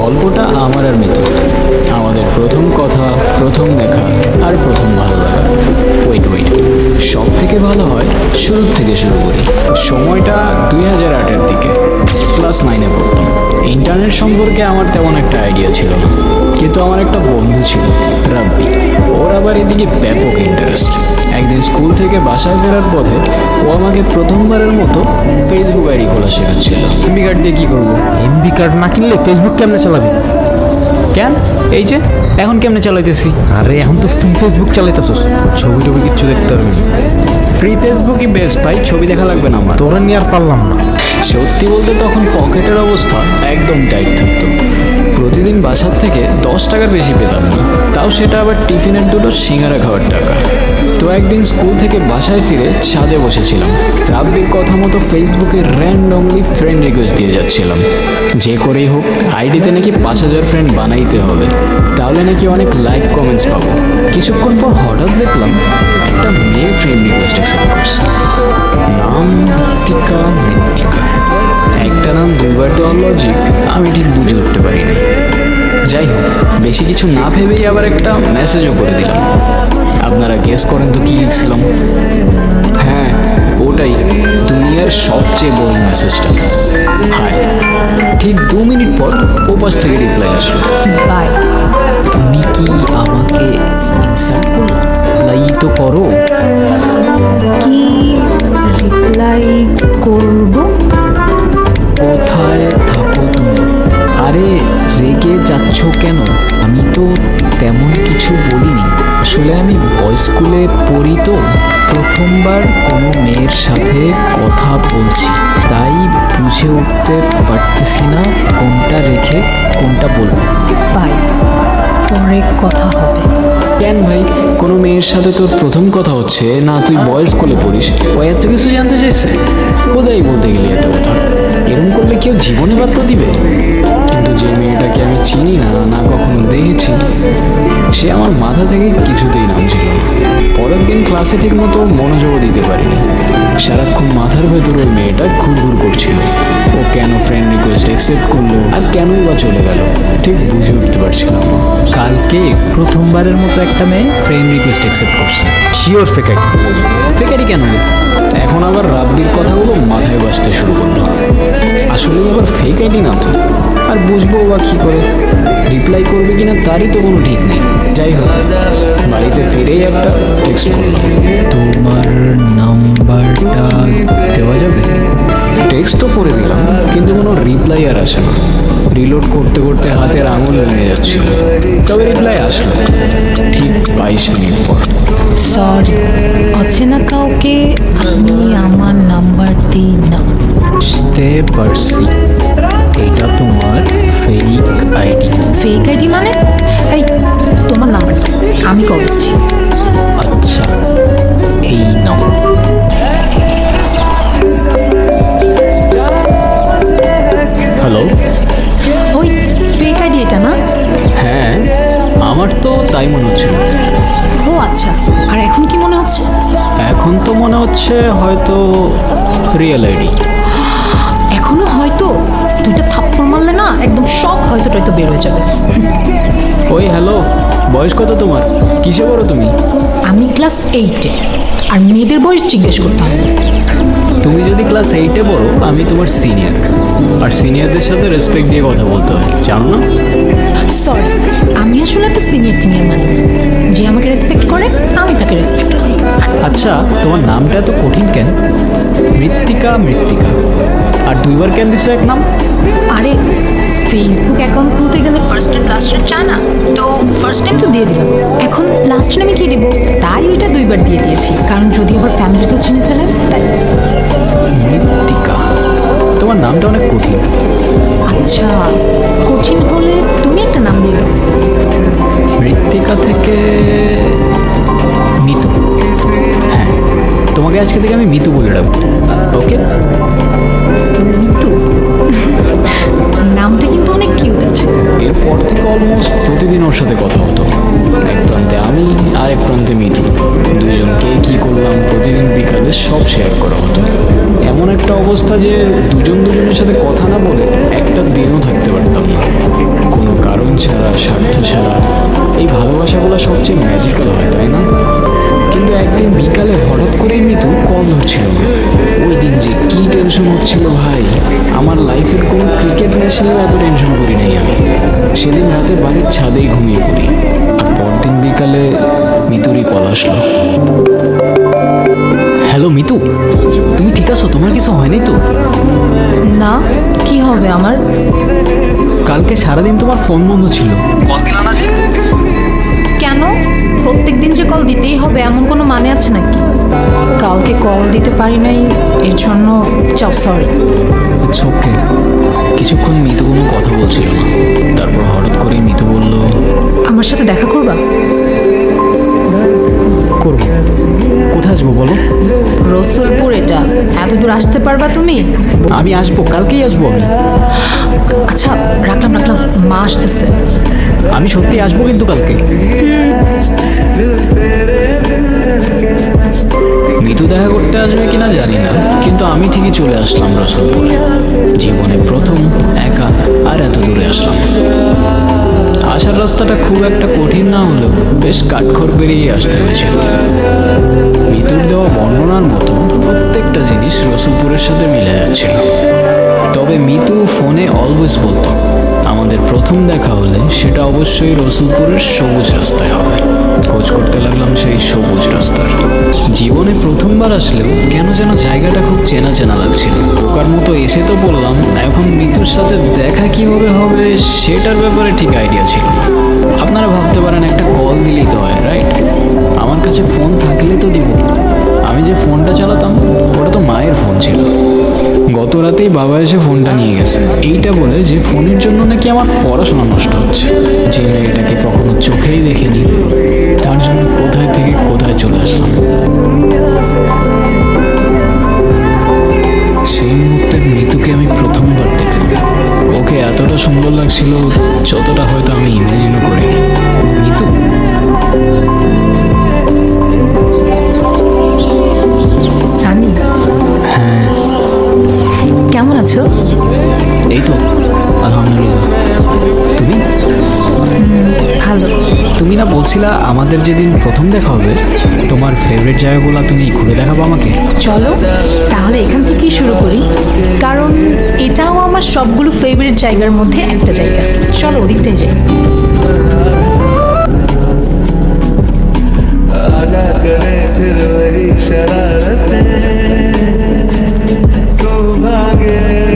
গল্পটা আমার আর মিতু, আমাদের প্রথম কথা, প্রথম দেখা আর প্রথম ভালো লাগা। ওয়েট সব থেকে ভালো হয় শুরুর থেকে শুরু করি। সময়টা 2008-এর দিকে, ক্লাস 9-এ পড়তাম। ইন্টারনেট সম্পর্কে আমার তেমন একটা আইডিয়া ছিল না, কিন্তু আমার একটা বন্ধু ছিল রাব্বি, ওর আবার এদিকে ব্যাপক ইন্টারেস্ট। একদিন স্কুল থেকে বাসায় ফেরার পথে ও আমাকে প্রথমবারের মতো ফেসবুক আইডি খোলা শেখাচ্ছিল। এমবি কার্ড দিয়ে কী করবো? এমবি কার্ড না কিনলে ফেসবুক কেমনে চালাবি? কেন? এই যে এখন কেমনে চালাইতেছি। আরে এখন তো ফ্রি ফেসবুক চালাইতেছস, ছবি টবি কিচ্ছু দেখতে পারবি না। ফ্রি ফেসবুকই বেস্ট ভাই, ছবি দেখা লাগবে না আমার। তোরা নিয়ে আর পারলাম না। সত্যি বলতে তখন পকেটের অবস্থা একদম টাইট থাকতো। প্রতিদিন বাসার থেকে 10 টাকার বেশি পেতাম না, তাও সেটা আবার টিফিনের দুটো সিঙ্গারা খাওয়ার টাকা। তো একদিন স্কুল থেকে বাসায় ফিরে ছাদে বসেছিলাম, রাব্বির কথা মতো ফেসবুকে র্যান্ডমলি ফ্রেন্ড রিকোয়েস্ট দিয়ে যাচ্ছিলাম। যে করেই হোক আইডিতে নাকি 5,000 ফ্রেন্ড বানাইতে হবে, তাহলে নাকি অনেক লাইক কমেন্টস পাবো। কিছুক্ষণ পর হঠাৎ দেখলাম একটা মেয়ে ফ্রেন্ড রিকোয়েস্ট অ্যাকসেপ্ট করছে। নাম মৃত্তিকা। একটা নাম দুইবার দেওয়ার লজিক আমি ঠিক বুঝে উঠতে পারি নাই। যাই হোক, বেশি কিছু না ভেবেই আবার একটা মেসেজও করে দিলাম। আপনারা গেস করেন তো কী লিখছিলাম? হ্যাঁ, ওটাই, দুনিয়ার সবচেয়ে বোরিং মেসেজটা। হাই। ঠিক 2 মিনিট পর ওপাশ থেকে রিপ্লাই আসলো, বাই। তুমি কি আমাকে ইনসাল্ট করো? লাই তো করো। কি রিপ্লাই করব? কোথায় থাকো তুমি? আরে রেগে যাচ্ছ কেন? আমি তো তেমন কিছু বলিনি। আসলে আমি বয়েজ স্কুলে পড়ি, তো প্রথমবার কোনো মেয়ের সাথে কথা বলছি, তাই বুঝে উঠতে পারতেছি না কোনটা রেখে কোনটা বলবো। বাই, পরে কথা হবে। কেন ভাই, কোনো মেয়ের সাথে তোর প্রথম কথা হচ্ছে না, তুই বয়েজ স্কুলে পড়িস, ও এত কিছু জানতে চাইছে? কোথায় বলতে গেলি এত কথা? এরকম করলে কেউ জীবনে বার্তা দিবে? কিন্তু যে মেয়েটাকে আমি চিনি না, না কখনো দেখেছি, সে আমার মাথা থেকে কিছুতেই নামছিল না। পরের দিন ক্লাসে ঠিক মতো মনোযোগও দিতে পারিনি। সারাক্ষণ মাথার ভেতর ওই মেয়েটা ঘুরঘুর করছিল। ও কেন ফ্রেন্ড রিকোয়েস্ট অ্যাকসেপ্ট করলো আর কেনই বা চলে গেল, ঠিক বুঝে উঠতে পারছিলাম না। কালকে প্রথমবারের মতো একটা মেয়ে ফ্রেন্ড রিকোয়েস্ট অ্যাকসেপ্ট করছে। শিওর ফেকাই। ফেকারি কেন? এখন আবার রাব্বির কথাগুলো মাথায় বাজতে শুরু করলো। আসলে আবার ফেক আইডি না তো, আর বুঝবো বা কী করে? রিপ্লাই করবে কিনা তারই তো কোনো ঠিক নেই। যাই হোক, বাড়িতে ফিরেই একটা টেক্সট করলাম, তোমার নাম্বারটা দেওয়া যাবে? টেক্সট তো করে দিলাম, কিন্তু কোনো রিপ্লাই আর আসে না। রিলোড করতে করতে হাতের আঙুল ভেঙে যাচ্ছিল। তবে রিপ্লাই আসলো ঠিক 22 মিনিট পর। সরি, অচেনা কাউকে আমি আমার নাম্বার দিই না। বুঝতে পারছি, এটা তোমার ফেক আইডি। ফেক আইডি মানে? এই, তোমার নাম্বার আমি কল দিচ্ছি। আচ্ছা, এই নাও। হ্যালো। ওই ফেক আইডি এটা না? হ্যাঁ, আমার তো তাই মনে হচ্ছিল। ও আচ্ছা, আর এখন কি মনে হচ্ছে? এখন তো মনে হচ্ছে হয়তো রিয়েল আইডি। এখনো হয়তো? দুইটা থাপ্পড় মারলে না একদম সব হয়তো টয়তো বের হয়ে যাবে। ওই হ্যালো, বয়স কত তোমার? কিসে পড়ো তুমি? আমি ক্লাস 8-এ, আর মেয়েদের বয়স জিজ্ঞেস করতাম। তুমি যদি ক্লাস 8-এ পড়ো, আমি তোমার সিনিয়র, আর সিনিয়রদের সাথে রেসপেক্ট দিয়ে কথা বলতে হয়, জানো না? সরি, আমি আসলে একটা সিনিয়র টিনিয়র মানে, যে আমাকে রেসপেক্ট করে আমি তাকে রেসপেক্ট করি। আচ্ছা, তোমার নামটা এত কঠিন কেন? মৃত্তিকা। আর 2বার কেন দিছো এক নাম? আরে ফেসবুক অ্যাকাউন্ট খুলতে গেলে ফার্স্ট নেম লাস্ট নেম চায় না, তো ফার্স্ট নেম তো দিয়ে দিলাম, এখন লাস্ট নেমে কি দিব? তাই ওইটা 2বার দিয়ে দিয়েছি, কারণ যদি আবার ফ্যামিলিকেও চিনে ফেলে তাই। মৃত্তিকা, তোমার নামটা অনেক কঠিন। আচ্ছা, কঠিন হলে তুমি একটা নাম দিয়ে দাও। মৃত্তিকা থেকে মিতু। হ্যাঁ, তোমাকে আজকে থেকে আমি মিতু বলে রাখবো, ওকে? মিতু নামটা কিন্তু অনেক কিউট আছে। এরপর থেকে অলমোস্ট প্রতিদিন ওর সাথে কথা হতো। এক প্রান্তে আমি আর এক প্রান্তে মিতু, দুজনকে কী করলাম প্রতিদিন বিকালে সব শেয়ার করা হতো। এমন একটা অবস্থা যে দুজনের সাথে কথা না বলে একটা দিনও থাকতে পারতাম না। কোনো ছাড়া এই ভালোবাসাগুলো সবচেয়ে ম্যাজিক্যাল হয়, তাই না? কিন্তু একদিন বিকালে হঠাৎ করেই মিতু কল ধরছিল না। ওই দিন যে কি টেনশন হচ্ছিল ভাই, আমার লাইফের কোনো ক্রিকেট ম্যাচ নিয়েও এত টেনশন করি নাই আমি। সেদিন রাতে বাড়ির ছাদেই ঘুমিয়ে পড়ি, আর পরদিন বিকালে মিতুরই কল আসলো। হ্যালো মিতু, তুমি ঠিক আছো? তোমার কিছু হয়নি তো? না, কি হবে আমার? কালকে সারাদিন তোমার ফোন বন্ধ ছিল, কল দিলা না যে? কেন? প্রত্যেকদিন যে কল দিতেই হবে এমন কোনো মানে আছে নাকি? কালকে কল দিতে পারি নাই, এর জন্য চাও সরি। It's okay. কিছুক্ষণ মিতু কোনো কথা বলছিল না, তারপর হঠাৎ করেই মিতু বলল, আমার সাথে দেখা করবা? করবো। কোথায় আসবো বলো? রসুলপুর, এটা এত দূর আসতে পারবা তুমি? আমি আসবো, কালকেই আসবো আমি। আচ্ছা, রাখলাম, মা আসতেছে। আমি সত্যি আসবো কিন্তু কালকে। মিতু দেখা করতে আসবে কিনা জানি না, কিন্তু আমি ঠিকই চলে আসলাম রসুলপুরে। জীবনে প্রথম একা আর এত দূরে আসলাম। আসার রাস্তাটা খুব একটা কঠিন না হলেও বেশ কাঠখড় পেরিয়ে আসতে হয়েছিল। মিতুর দেওয়া বর্ণনার মতো প্রত্যেকটা জিনিস রসুলপুরের সাথে মিলে যাচ্ছিল। তবে মিতু ফোনে অলওয়েজ বলতো, আমাদের প্রথম দেখা হলে সেটা অবশ্যই রসুলপুরের সবুজ রাস্তায় হবে। খোঁজ করতে লাগলাম সেই সবুজ রাস্তার। জীবনে প্রথমবার আসলেও কেন যেন জায়গাটা খুব চেনা চেনা লাগছিল। বোকার মতো এসে তো পড়লাম, এখন মিতুর সাথে দেখা কিভাবে হবে সেটার ব্যাপারে ঠিক আইডিয়া ছিল না। আপনারা ভাবতে পারেন একটা কল দিলেই তো হয়, রাইট? আমার কাছে ফোন থাকলে তো দিব। আমি যে ফোনটা চালাতাম ওটা তো মায়ের ফোন ছিল। গত রাতেই বাবা এসে ফোনটা নিয়ে গেছে, এইটা বলে যে ফোনের জন্য নাকি আমার পড়াশোনা নষ্ট হচ্ছে। যে মেয়েটাকে কখনো চোখেই দেখিনি, তার জন্য কোথায় থেকে কোথায় চলে আসলাম। সেই মুহূর্তের মিতুকে আমি প্রথমবার দেখলাম। ওকে এতটা সুন্দর লাগছিল যতটা হয়তো আমি ইমেজিনও করিনি। মিতু, সানি, হ্যাঁ কেমন আছো? এই তো আলহামদুলিল্লাহ। তুমি? ভালো। তুমি না বলছিলা আমাদের যেদিন প্রথম দেখা হবে তোমার ফেভারিট জায়গাগুলো তুমি ঘুরে দেখাবো আমাকে? চলো তাহলে এখান থেকেই শুরু করি, কারণ এটাও আমার সবগুলো ফেভারিট জায়গার মধ্যে একটা জায়গা। চলো ওদিকটাই যাই। आजा करे फिर वही शरारतें, तू भागे